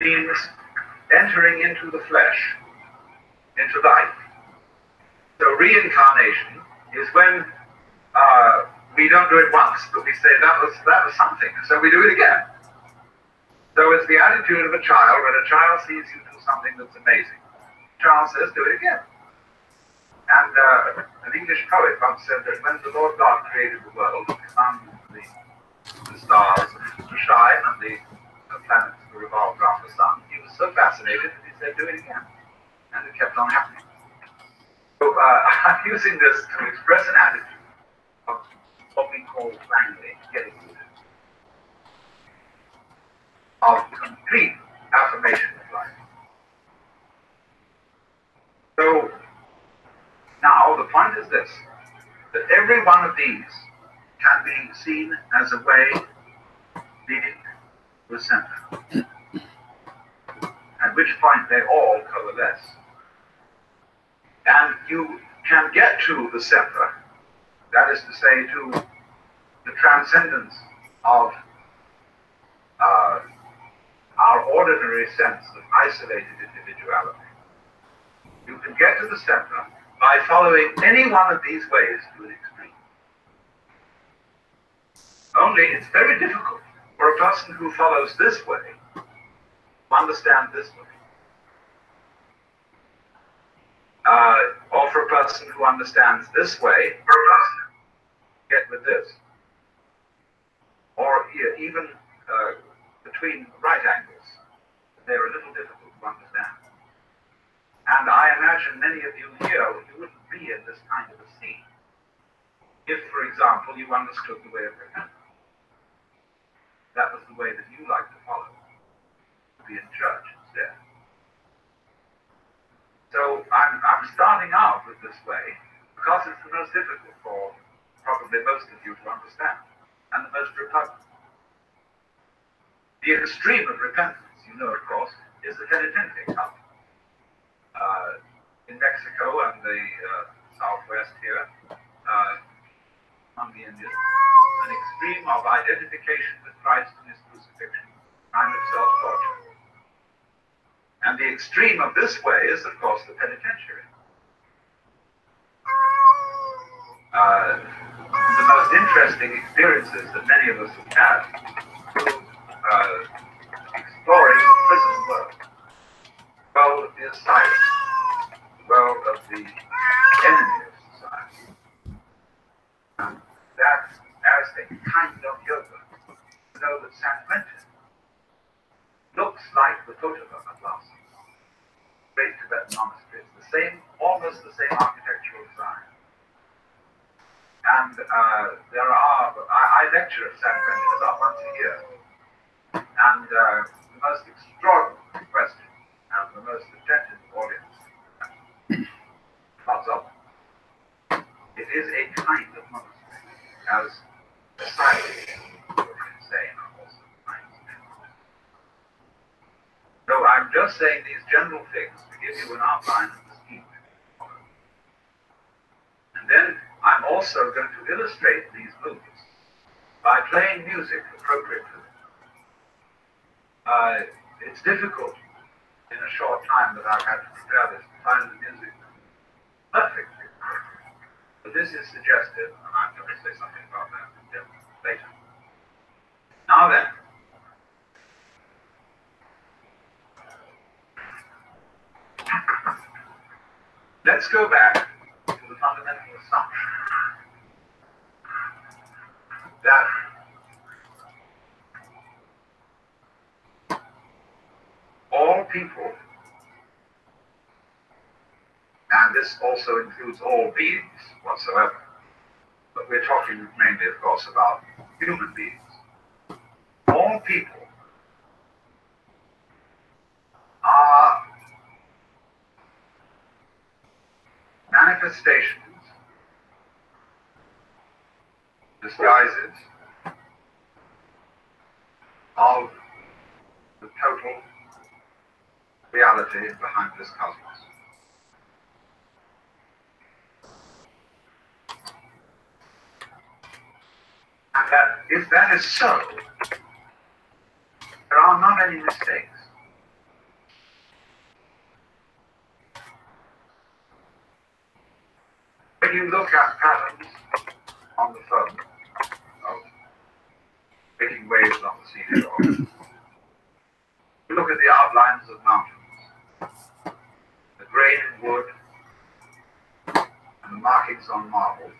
means entering into the flesh, into life. So reincarnation is when we don't do it once, but we say that was something, so we do it again. So it's the attitude of a child when a child sees you do something that's amazing. The child says, do it again. And an English poet once said that when the Lord God created the world, the sun, the stars to shine, and the planets to revolve around the sun, he was so fascinated that he said, do it again. And it kept on happening. So I'm using this to express an attitude of what we call language, getting to it, of complete affirmation of life. So now the point is this, that every one of these can be seen as a way leading to a center, at which point they all coalesce. And you can get to the center, that is to say, to the transcendence of our ordinary sense of isolated individuality. You can get to the center by following any one of these ways to an extreme. Only it's very difficult for a person who follows this way to understand this way. Or for a person who understands this way, for a person to get with this. Or even between right angles, they're a little difficult to understand. And I imagine many of you here, you wouldn't be in this kind of a scene if, for example, you understood the way of repentance. That was the way that you like to follow, to be in church instead. So I'm starting out with this way because it's the most difficult for probably most of you to understand, and the most repugnant. The extreme of repentance, you know, of course, is the penitente cult. In Mexico and the southwest here, among the Indians, an extreme of identification with Christ and his crucifixion, kind of self-torture. And the extreme of this way is, of course, the penitentiary. The most interesting experiences that many of us have had through exploring the prison world. World is silence. The world of the enemy of society. And that, as a kind of yoga, you know that San Quentin looks like the Kotava at last. Great Tibetan monastery. It's the same, almost the same architectural design. And I lecture at San Quentin about once a year. And the most extraordinary question and the most attentive audience, lots of them. It is a kind of monastery, as society would say, and also kinds of monastery. So I'm just saying these general things to give you an outline of the scheme. And then I'm also going to illustrate these movements by playing music appropriate to them. It's difficult in a short time that I've had to prepare this to find the music perfectly. But this is suggestive, and I'm going to say something about that later. Now then, let's go back to the fundamental assumption that all people, and this also includes all beings whatsoever, but we're talking mainly, of course, about human beings. All people are manifestations, disguises of the total reality behind this cosmos. And that if that is so, there are not any mistakes. you look at patterns on the phone of making waves on the seashore, you look at the outlines of mountains, the grain in wood, and the markings on marble,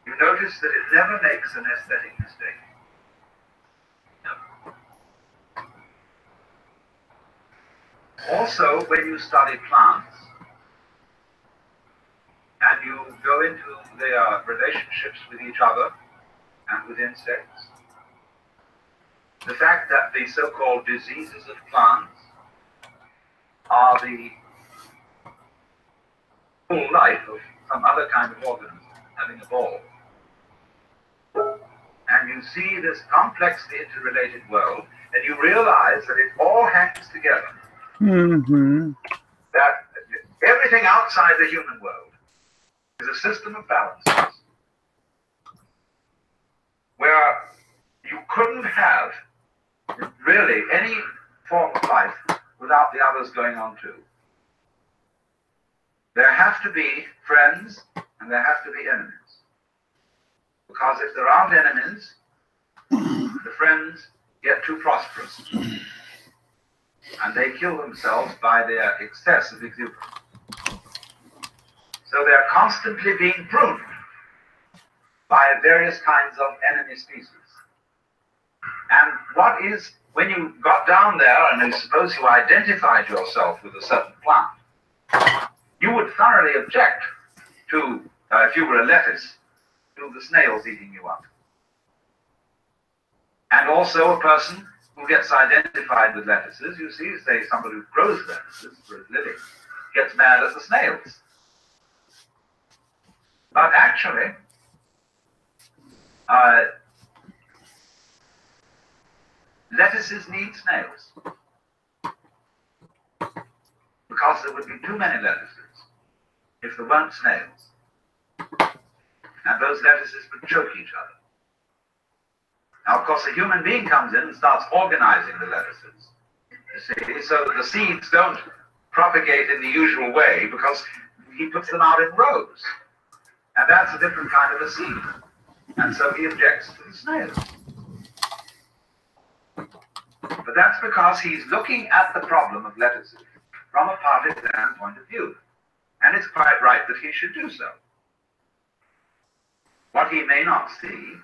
you notice that it never makes an aesthetic mistake. Also, when you study plants and you go into their relationships with each other and with insects, the fact that the so-called diseases of plants are the full life of some other kind of organism having a ball. And you see this complexly interrelated world, and you realize that it all hangs together. Mm-hmm. That everything outside the human world is a system of balances where you couldn't have really any form of life without the others going on too. There have to be friends and there have to be enemies. Because if there aren't enemies, the friends get too prosperous. And they kill themselves by their excess of exuberance. So they're constantly being pruned by various kinds of enemy species. And what is, when you got down there and suppose you identified yourself with a certain plant, you would thoroughly object to, if you were a lettuce, to the snails eating you up. And also a person who gets identified with lettuces, you see, say somebody who grows lettuces for a living, gets mad at the snails. But actually, lettuces need snails. Because there would be too many lettuces if there weren't snails. And those lettuces would choke each other. Now, of course, a human being comes in and starts organizing the lettuces, you see, so that the seeds don't propagate in the usual way because he puts them out in rows. And that's a different kind of a seed. And so he objects to the snails. But that's because he's looking at the problem of lettuces from a partisan point of view. And it's quite right that he should do so. What he may not see,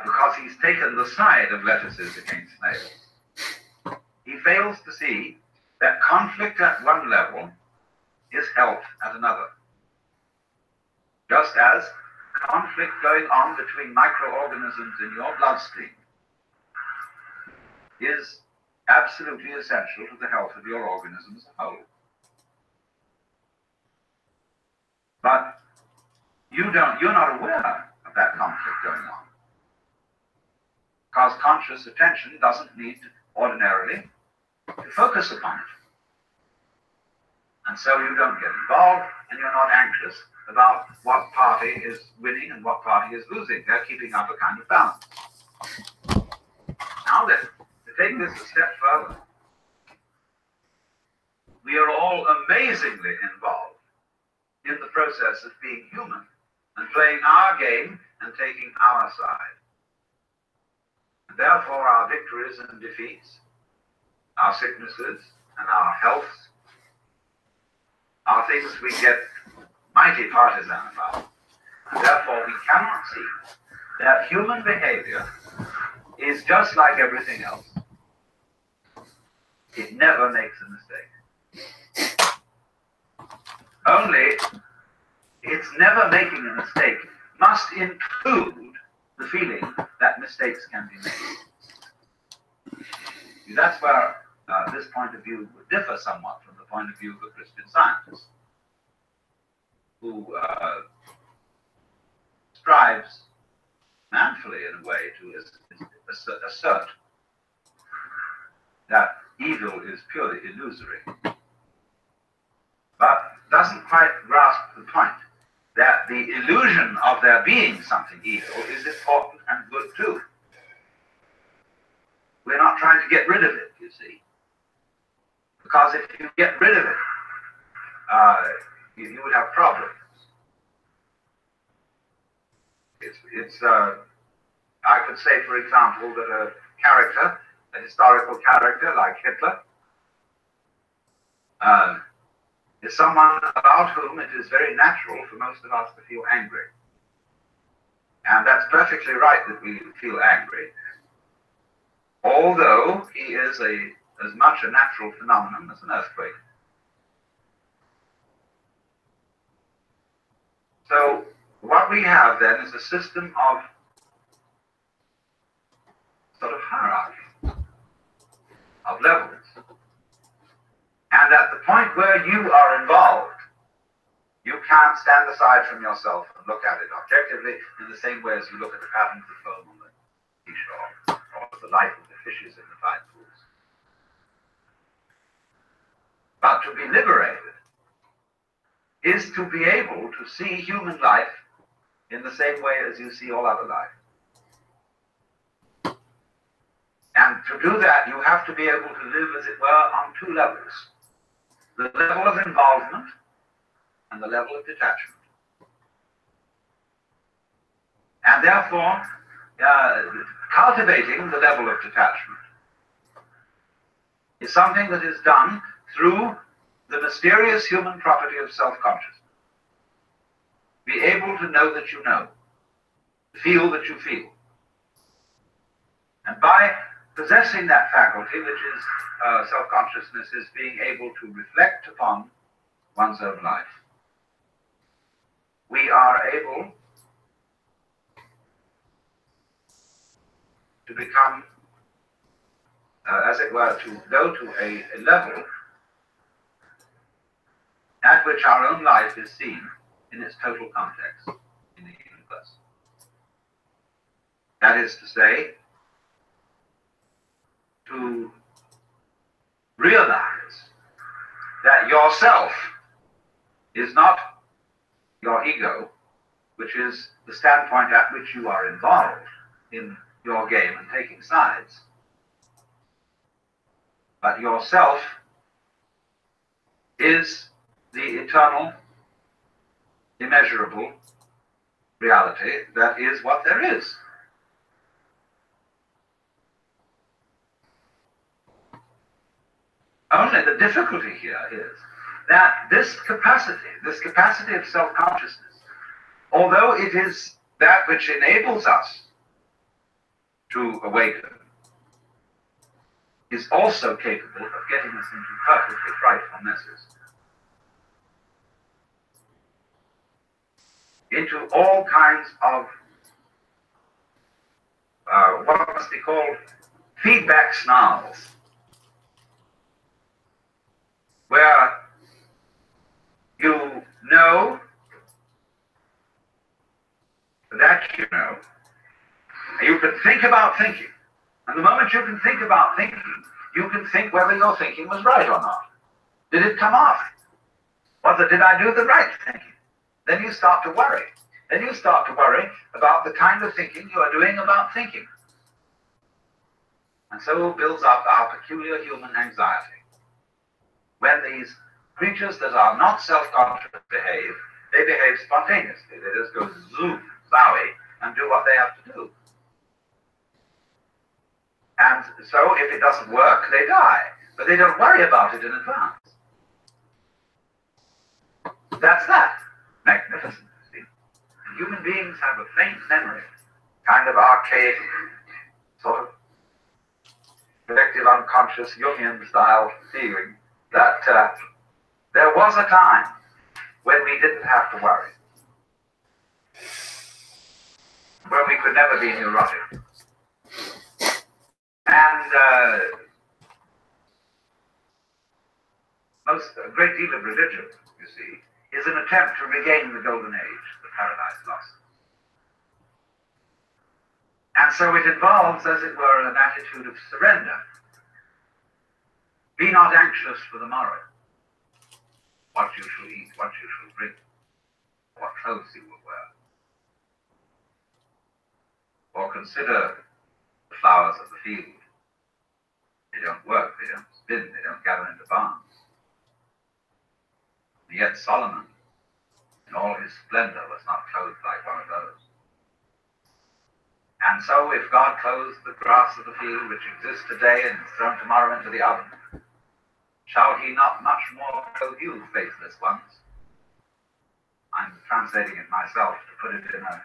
because he's taken the side of lettuces against snails, he fails to see that conflict at one level is health at another. Just as conflict going on between microorganisms in your bloodstream is absolutely essential to the health of your organism as a whole. But you're not aware of that conflict going on. Because conscious attention doesn't need ordinarily to focus upon it. And so you don't get involved and you're not anxious about what party is winning and what party is losing. They're keeping up a kind of balance. Now then, to take this a step further, we are all amazingly involved in the process of being human and playing our game and taking our side. And therefore our victories and defeats, our sicknesses and our healths, are things we get mighty partisan about. And therefore we cannot see that human behavior is just like everything else. It never makes a mistake. Only its never making a mistake must include the feeling that mistakes can be made. That's where this point of view would differ somewhat from the point of view of a Christian Scientist, who strives manfully in a way to assert that evil is purely illusory, but doesn't quite grasp the point that the illusion of there being something evil is important and good too. We're not trying to get rid of it, you see. Because if you get rid of it, you would have problems. I could say, for example, that a historical character like Hitler, is someone about whom it is very natural for most of us to feel angry. And that's perfectly right that we feel angry, although he is as much a natural phenomenon as an earthquake. So what we have then is a system of sort of hierarchy, of levels. And at the point where you are involved, you can't stand aside from yourself and look at it objectively in the same way as you look at the patterns of foam on the seashore or the life of the fishes in the tide pools. But to be liberated is to be able to see human life in the same way as you see all other life. And to do that, you have to be able to live, as it were, on two levels. The level of involvement and the level of detachment. And therefore, cultivating the level of detachment is something that is done through the mysterious human property of self-consciousness. Be able to know that you know, feel that you feel. And by possessing that faculty, which is self-consciousness, is being able to reflect upon one's own life, we are able to become, as it were, to go to a level at which our own life is seen in its total context in the universe. That is to say, to realize that yourself is not your ego, which is the standpoint at which you are involved in your game and taking sides, but yourself is the eternal, immeasurable reality that is what there is. Only the difficulty here is that this capacity of self-consciousness, although it is that which enables us to awaken, is also capable of getting us into perfectly frightful messes. Into all kinds of what must be called feedback snarls, where you know that you know, you can think about thinking. And the moment you can think about thinking, you can think whether your thinking was right or not. Did it come off? Did I do the right thinking? Then you start to worry. Then you start to worry about the kind of thinking you are doing about thinking. And so builds up our peculiar human anxiety. When these creatures that are not self-conscious behave, they behave spontaneously. They just go zoom, zowie, and do what they have to do. And so if it doesn't work, they die. But they don't worry about it in advance. That's that. Magnificent. See? Human beings have a faint memory, kind of archaic, sort of collective unconscious Jungian style feeling that there was a time when we didn't have to worry, when we could never be neurotic. And a great deal of religion, you see, is an attempt to regain the golden age, the paradise lost. And so it involves, as it were, an attitude of surrender. Be not anxious for the morrow, what you shall eat, what you shall drink, what clothes you will wear. Or consider the flowers of the field. They don't work, they don't spin, they don't gather into barns. And yet Solomon in all his splendor, was not clothed like one of those. And so if God clothes the grass of the field, which exists today and is thrown tomorrow into the oven, shall he not much more clothe you, faithless ones? I'm translating it myself to put it in a